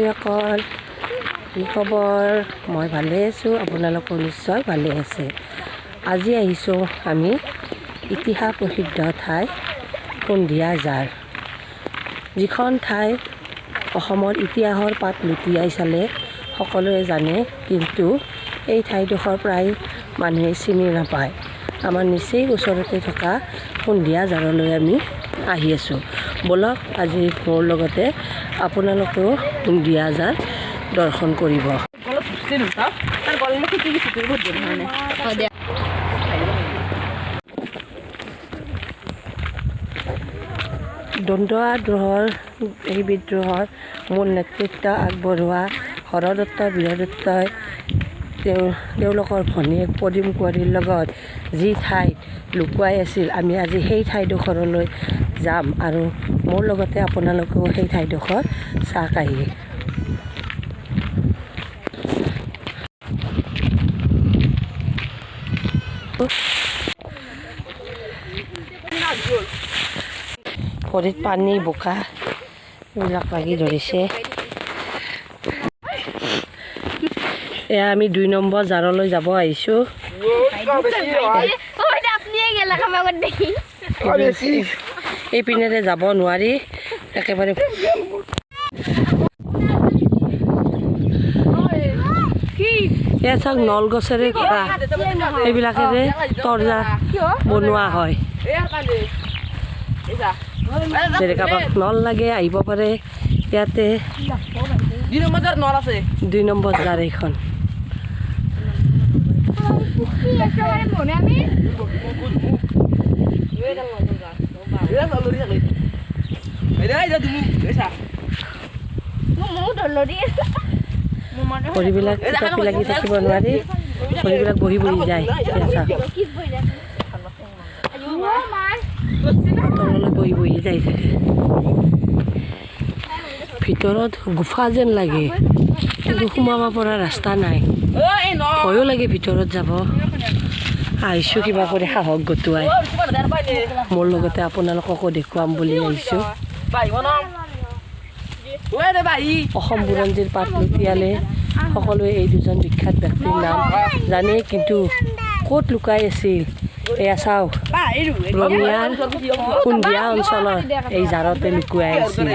বন্ধুসকল, কি খবৰ? মই ভালে আছোঁ, আপোনালোকো নিশ্চয় ভালে আছে। আজি আহিছোঁ আমি ইতিহাস প্ৰসিদ্ধ ঠাই সন্ধিয়া জাৰ, যিখন ঠাই অসমৰ ইতিহাসৰ পাত লুটিয়াই চালে সকলোৱে জানে, কিন্তু এই ঠাইডোখৰ প্ৰায় মানুহে চিনি নাপায়। আমাৰ নিচেই ওচৰতে থকা সন্ধিয়া জাৰলৈ আমি আহি আছোঁ। বলক আজি মোৰ লগতে আপোনালোকেও সন্ধিয়া জাৰ দৰ্শন কৰিব। দন্দুৱা দ্ৰোহৰ এই বিদ্ৰোহৰ মূল নেতৃত্ব আগবঢ়োৱা হৰদত্ত বীৰদত্তই তেওঁলোকৰ ভনীয়েক পদুম কুঁৱৰীৰ লগত যি ঠাইত লুকুৱাই আছিল, আমি আজি সেই ঠাইডোখৰলৈ যাম আৰু মোৰ লগতে আপোনালোকেও সেই ঠাইডোখৰ চাওক আহি। ভৰিত পানী বোকা এইবিলাক লাগি ধৰিছে। এয়া আমি 2 নম্বৰ জাৰলৈ যাব আহিছোঁ। এইপিনেৰে যাব নোৱাৰি, একেবাৰে এয়া চাওক নলগছেৰে এইবিলাকেৰে তৰ্জা বনোৱা হয়। যদি কাৰোবাক নল লাগে আহিব পাৰে ইয়াতে। 2 নম্বৰ জাৰ এইখন। ভৰিবিলাক টপি লাগি থাকিব নোৱাৰি, ভৰিবিলাক বহি বহি যায়। তললৈ বহি বহি যাই থাকে। ভিতৰত গুফা যেন লাগে, কিন্তু সোমাব পৰা ৰাস্তা নাই। ভয়ো লাগে ভিতৰত যাব। আহিছোঁ কিবা কৰি সাহস গোটোৱাই, মোৰ লগতে আপোনালোককো দেখুৱাম বুলি আহিছোঁ। অসম বুৰঞ্জীৰ পাত লুটিয়ালে সকলোৱে এই দুজন বিখ্যাত ব্যক্তিৰ নাম জানে, কিন্তু ক'ত লুকাই আছিল এয়া চাওক। ৰঙিয়াৰ সন্ধিয়া অঞ্চলৰ এই জাৰতে লুকুৱাই আছিল।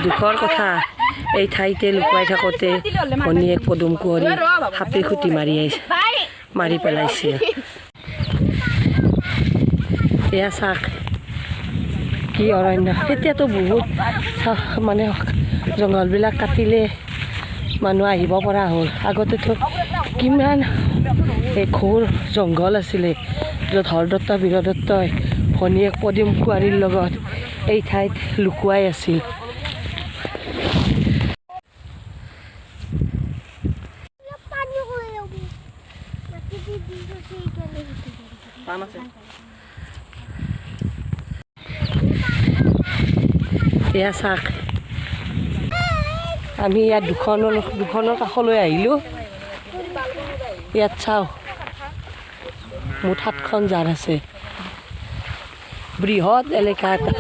দুখৰ কথা, এই ঠাইতে লুকুৱাই থাকোঁতে ভনীয়েক পদুম কুঁৱৰী সাপে খুটি মাৰি পেলাইছিল। এয়া চাওক কি অৰণ্য। এতিয়াতো বহুত মানে জংঘলবিলাক কাটিলে মানুহ আহিব পৰা হ'ল। আগতেতো কিমান ঘোৰ জংঘল আছিলে, য'ত হৰদত্ত বীৰদত্তই ভনীয়েক পদুম কুঁৱৰীৰ লগত এই ঠাইত লুকুৱাই আছিল। এয়া চাওক, আমি ইয়াত দুখনৰ কাষলৈ আহিলোঁ। ইয়াত চাওঁ মুঠ 7খন জাৰ আছে। বৃহৎ এলেকা এটা।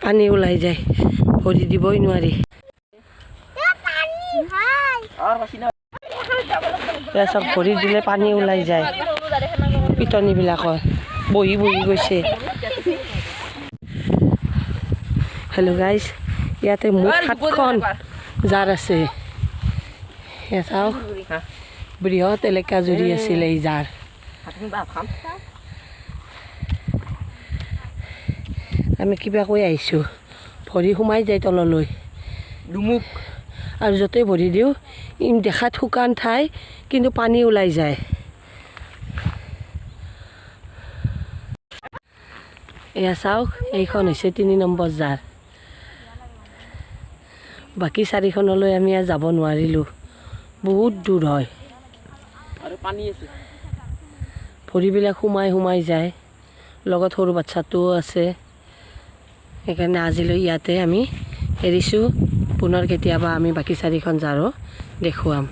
পানী ওলাই যায়, ভৰি দিবই নোৱাৰি। এয়া চব ভৰি দিলে পানী ওলাই যায়। পিটনিবিলাকত বহি বহি গৈছে। হেল্ল' গাইজ, ইয়াতে মুঠ 7খন জাৰ আছে। এয়া চাওক, বৃহৎ এলেকা জুৰি আছিল এই জাৰ। আমি কিবা কৈ আহিছোঁ, ভৰি সোমাই যায় তললৈ দুমুক, আৰু য'তেই ভৰি দিওঁ দেখাত শুকান ঠাই, কিন্তু পানী ওলাই যায়। এয়া চাওক, এইখন হৈছে 3 নম্বৰ জাৰ। বাকী 4খনলৈ আমি যাব নোৱাৰিলোঁ, বহুত দূৰ হয়। ভৰিবিলাক সোমাই যায়, লগত সৰু বাচ্ছাটোও আছে। সেইকাৰণে আজিলৈ ইয়াতে আমি এৰিছোঁ। পুনৰ কেতিয়াবা আমি বাকী 4খন জাৰো দেখুৱাম।